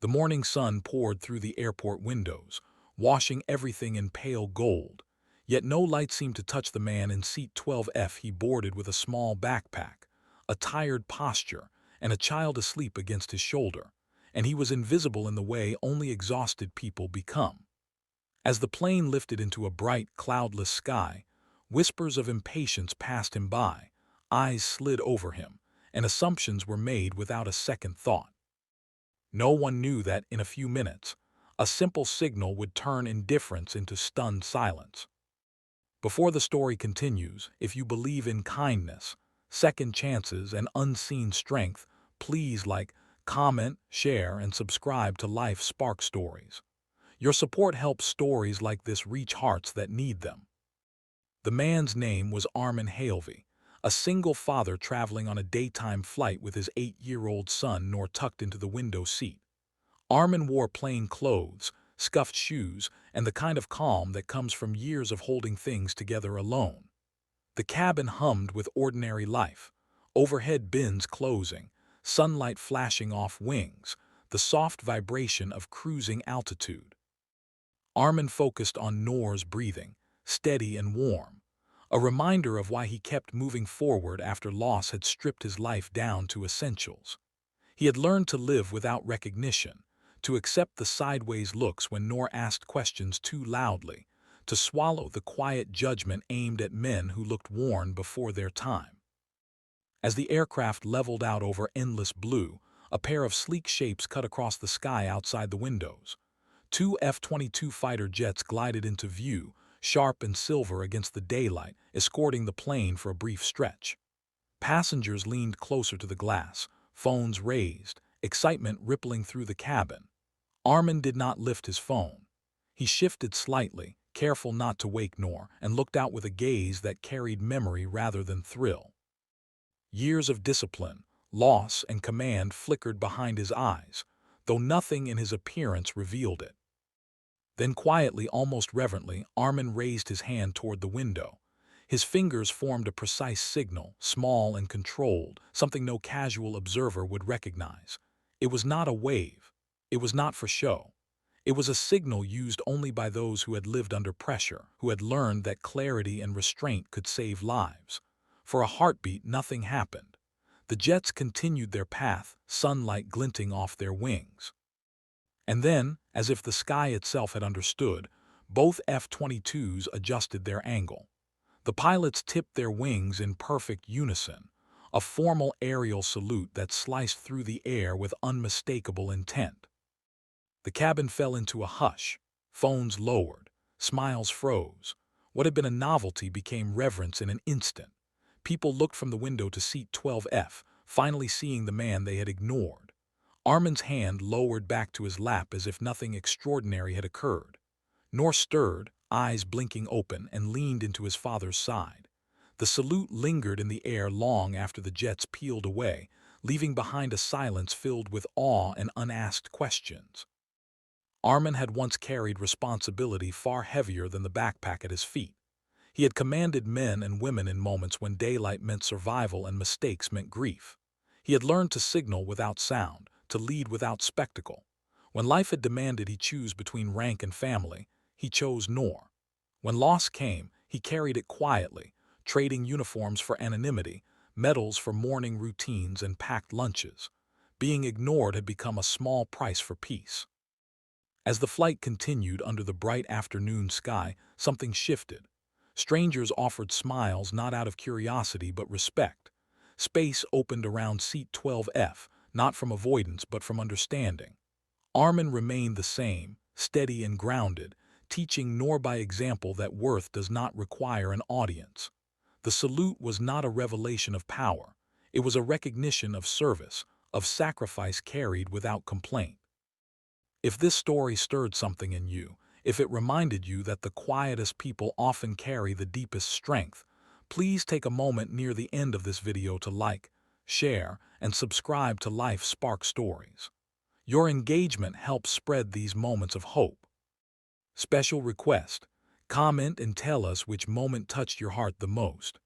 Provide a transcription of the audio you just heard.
The morning sun poured through the airport windows, washing everything in pale gold, yet no light seemed to touch the man in seat 12F. He boarded with a small backpack, a tired posture, and a child asleep against his shoulder, and he was invisible in the way only exhausted people become. As the plane lifted into a bright, cloudless sky, whispers of impatience passed him by, eyes slid over him, and assumptions were made without a second thought. No one knew that, in a few minutes, a simple signal would turn indifference into stunned silence. Before the story continues, if you believe in kindness, second chances, and unseen strength, please like, comment, share, and subscribe to Life Spark Stories. Your support helps stories like this reach hearts that need them. The man's name was Arman Halevi, a single father traveling on a daytime flight with his 8-year-old son Noor tucked into the window seat. Arman wore plain clothes, scuffed shoes, and the kind of calm that comes from years of holding things together alone. The cabin hummed with ordinary life, overhead bins closing, sunlight flashing off wings, the soft vibration of cruising altitude. Arman focused on Noor's breathing, steady and warm, a reminder of why he kept moving forward after loss had stripped his life down to essentials. He had learned to live without recognition, to accept the sideways looks when Noor asked questions too loudly, to swallow the quiet judgment aimed at men who looked worn before their time. As the aircraft leveled out over endless blue, a pair of sleek shapes cut across the sky outside the windows. Two F-22 fighter jets glided into view, sharp and silver against the daylight, escorting the plane for a brief stretch. Passengers leaned closer to the glass, phones raised, excitement rippling through the cabin. Arman did not lift his phone. He shifted slightly, careful not to wake Noor, and looked out with a gaze that carried memory rather than thrill. Years of discipline, loss, and command flickered behind his eyes, though nothing in his appearance revealed it. Then quietly, almost reverently, Arman raised his hand toward the window. His fingers formed a precise signal, small and controlled, something no casual observer would recognize. It was not a wave. It was not for show. It was a signal used only by those who had lived under pressure, who had learned that clarity and restraint could save lives. For a heartbeat, nothing happened. The jets continued their path, sunlight glinting off their wings. And then, as if the sky itself had understood, both F-22s adjusted their angle. The pilots tipped their wings in perfect unison, a formal aerial salute that sliced through the air with unmistakable intent. The cabin fell into a hush. Phones lowered. Smiles froze. What had been a novelty became reverence in an instant. People looked from the window to seat 12F, finally seeing the man they had ignored. Arman's hand lowered back to his lap as if nothing extraordinary had occurred. Noor stirred, eyes blinking open, and leaned into his father's side. The salute lingered in the air long after the jets peeled away, leaving behind a silence filled with awe and unasked questions. Arman had once carried responsibility far heavier than the backpack at his feet. He had commanded men and women in moments when daylight meant survival and mistakes meant grief. He had learned to signal without sound, to lead without spectacle. When life had demanded he choose between rank and family, he chose Noor. When loss came, he carried it quietly, trading uniforms for anonymity, medals for morning routines, and packed lunches. Being ignored had become a small price for peace. As the flight continued under the bright afternoon sky, something shifted. Strangers offered smiles not out of curiosity but respect. Space opened around seat 12F, not from avoidance but from understanding. Arman remained the same, steady and grounded, teaching Noor by example that worth does not require an audience. The salute was not a revelation of power. It was a recognition of service, of sacrifice carried without complaint. If this story stirred something in you, if it reminded you that the quietest people often carry the deepest strength, please take a moment near the end of this video to like, share, and subscribe to Life Spark Stories. Your engagement helps spread these moments of hope. Special request: comment and tell us which moment touched your heart the most.